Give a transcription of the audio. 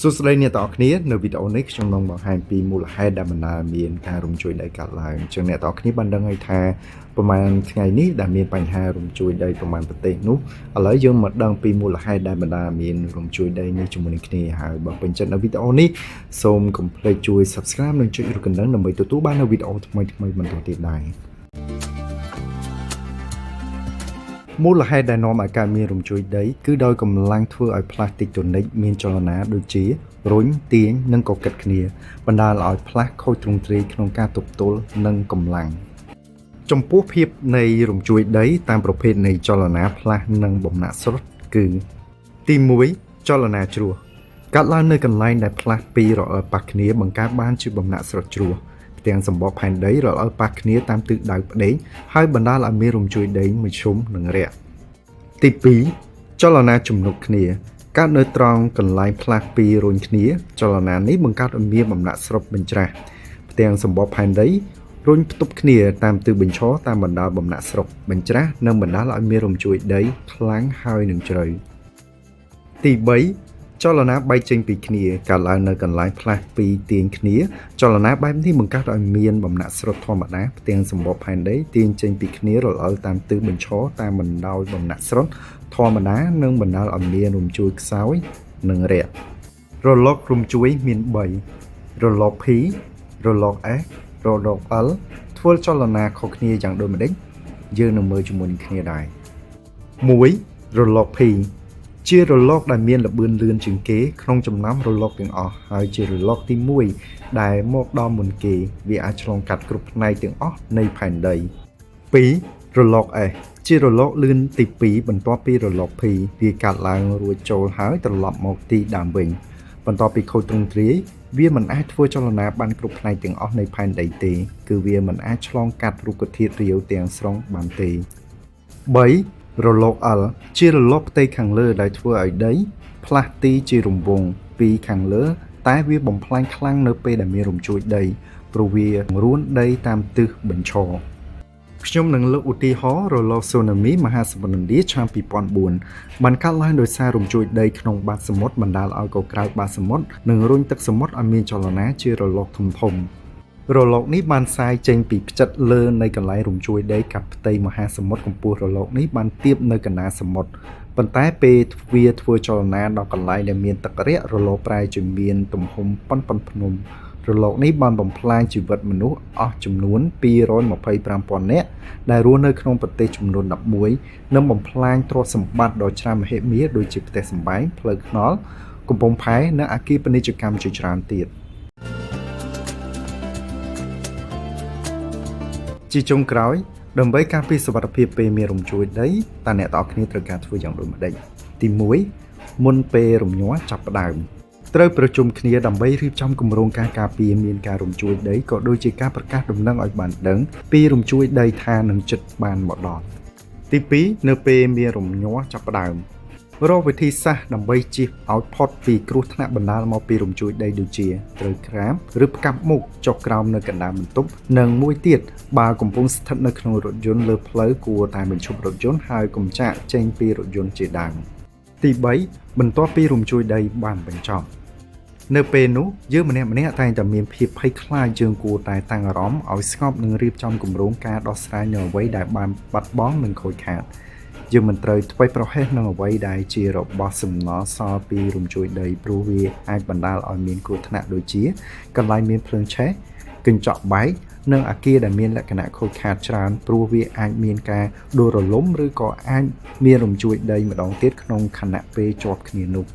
សួស្តីអ្នកទាំងអស់គ្នានៅវីដេអូនេះខ្ញុំនឹងបង្ហាញពីមូលហេតុដែលបណ្ដាលមានការរំជួយដីកើតឡើងអញ្ចឹងអ្នកទាំងអស់គ្នាបានដឹងហើយថាប្រហែលថ្ងៃនេះដែលមានបញ្ហារំជួយដីប្រហែលប្រទេសនោះឥឡូវយើងមកដឹងពីមូលហេតុដែលបណ្ដាលមានរំជួយដីនេះជាមួយនឹងគ្នាហើយបើពេញចិត្តនៅវីដេអូនេះសូមកុំភ្លេចជួយ Subscribe និងចុចរូបកណ្ដឹងដើម្បីទទួលបាននូវវីដេអូថ្មីៗបន្តទៀតដែរមូលហេតុដែលនាំឲ្យកើតមានរំជួយដីគឺដោយកម្លាំងធ្វើឲ្យផ្លាស់តិចតូនិកមានចលនាដូចជារុញទាញនិងកកិតគ្នាបណ្ដាលឲ្យផ្លាស់ខូចទ្រង់ទ្រាយក្នុងការទប់ទល់និងកម្លាំងចំពោះភាពនៃរំជួយដីតាមប្រភេទនៃចលនាផ្លាស់និងបំណាក់ស្រុតគឺទី1ចលនាជ្រោះកាត់ឡើងនៅកន្លែងដែលផ្លាស់ពីរអិលប៉ះគ្នាបង្កើតបានជាបំណាក់ស្រុតជ្រោះទាំងសម្បកផែនដីរអិលប៉ះគ្នាតាមទិសដៅផ្ដេកហើយបណ្ដាលឲ្យមានរំជួយដីមធ្យមនិងរាក់ទី2ចលនាជំនុកគ្នាកើតនៅត្រង់កន្លែងផ្លាស់ពីរុញគ្នាចលនានេះបង្កើតឲ្យមានបំណាក់ស្រុតបញ្ច្រាស់ទាំងសម្បកផែនដីរុញផ្ទប់គ្នាតាមទិសបញ្ឈរតាមបណ្ដាលបំណាក់ស្រុតបញ្ច្រាស់និងបណ្ដាលឲ្យមានរំជួយដីខ្លាំងហើយនឹងជ្រៅទី3ចលនាបែកចេញពីគ្នាកើតឡើងនៅកន្លែងផ្លាស់ពីទាញគ្នាចលនាបែបនេះបង្កើតឲ្យមានបំណាក់ស្រុតធម្មតាផ្ទាំងសម្បកផែនដីទាញចេញពីគ្នារអិលតាមទិសបញ្ឈរតាមបណ្ដោយបំណាក់ស្រុតធម្មតានិងបណ្ដាលឲ្យមានរំជួយខ្សោយនិងរាក់រលករំជួយមាន3រលក P រលក S រលក L ធ្វើចលនាខុសគ្នាយ៉ាងដូចម្តេចយើងនឹងមើលជាមួយនឹងគ្នាដែរ1រលក Pជារលកដែលមានល្បឿនលឿនជាងគេក្នុងចំណោមរលកទាំងអស់ហើយជារលកទី1ដែលមកដល់មុនគេវាអាចឆ្លងកាត់គ្រប់ផ្នែកទាំងអស់នៃផែនដី2រលក S ជារលកលឿនទី2បន្ទាប់ពីរលក P វាកាត់ឡើងរួចចូលហើយត្រឡប់មកទីដើមវិញបន្ទាប់ពីខូចទ្រង់ទ្រាយវាមិនអាចធ្វើចលនាបានគ្រប់ផ្នែកទាំងអស់នៃផែនដីទេគឺវាមិនអាចឆ្លងកាត់រុក្ខធាតុរាវទាំងស្រុងបានទេ3រលក L ជារលកផ្ទៃខាងលើដែលធ្វើឲ្យដីផ្លាស់ទីជារង្វង់ពីខាងលើតែវាបំផ្លាញខ្លាំងនៅពេលដែលមានរំជួយដីព្រោះវារួនដីតាមទិសបញ្ឈរខ្ញុំនឹងលើកឧទាហរណ៍រលកស៊ូណាមីមហាសមុទ្រឥណ្ឌាឆ្នាំ2004បានកើតឡើងដោយសាររំជួយដីក្នុងបាតសមុទ្របណ្ដាលឲ្យកក្រៅបាតសមុទ្រនិងរុញទឹកសមុទ្រឲ្យមានចលនាជារលកធំរលកនេះបានសាយចេញពីផ្ចិតលើនៃកន្លែងរំជួយដីកាត់ផ្ទៃមហាសមុទ្រកម្ពស់រលកនេះបានទាបនៅកណ្ដាលសមុទ្រប៉ុន្តែពេលវាធ្វើចលនាដល់កន្លែងដែលមានទឹករាក់រលកប្រែជាមានទំហំប៉ុនភ្នំរលកនេះបានបំផ្លាញជីវិតមនុស្សអស់ចំនួន225,000 នាក់ដែលរស់នៅក្នុងប្រទេសចំនួន11និងបំផ្លាញទ្រព្យសម្បត្តិដ៏ច្រើនមហិមាដូចជាផ្ទះសម្បែងផ្លូវថ្នល់កំពង់ផែនិងអគារពាណិជ្ជកម្មជាច្រើនទៀតជាចុងក្រោយដើម្បីការពារសុវត្ថិភាពពេលមានរំជួយដីតើអ្នកទាំងអស់គ្នាត្រូវការធ្វើយ៉ាងដូចម្តេចទី1មុនពេលរំញ័រចាប់ផ្ដើមត្រូវប្រជុំគ្នាដើម្បីរៀបចំគម្រោងការការពារមានការរំជួយដីក៏ដូចជាការប្រកាសដំណឹងឲ្យបានដឹងពីរំជួយដីថានឹងជិតបានមកដល់ទី2នៅពេលមានរំញ័រចាប់ផ្ដើមរកវិធីសាស្ត្រដើម្បីជៀសឲ្យផុតពីគ្រោះថ្នាក់បណ្ដាលមកពីរំជួយដីដូចជាត្រូវក្រាបឬផ្កាប់មុខចុះក្រោមនៅកណ្ដាលបន្ទប់និងមួយទៀតបើកំពុងស្ថិតនៅក្នុងរថយន្តលើផ្លូវគួរតែបញ្ឈប់រថយន្តហើយកុំចាកចេញពីរថយន្តជាដើមទី3បន្ទាប់ពីរំជួយដីបានបញ្ចប់នៅពេលនោះយើងម្នាក់តែងតែមានភាពភ័យខ្លាចយើងគួរតែតាំងអារម្មណ៍ឲ្យស្ងប់និងរៀបចំគម្រោងការដោះស្រាយនៅអ្វីដែលបានបាត់បង់និងខូចខាតយើងមិនត្រូវធ្វេសប្រហែសនឹងអ្វីដែលជារបស់សំណល់សល់ពីរំជួយដីព្រោះវាអាចបណ្ដាលឲ្យមានគ្រោះថ្នាក់ដូចជាកន្លែងមានភ្លើងឆេះកញ្ចក់បែកនិងអគារដែលមានលក្ខណៈខូចខាតច្រើនព្រោះវាអាចមានការដួលរលំឬក៏អាចមានរំជួយដីម្ដងទៀតក្នុងខណៈពេលជាប់គ្នានោះ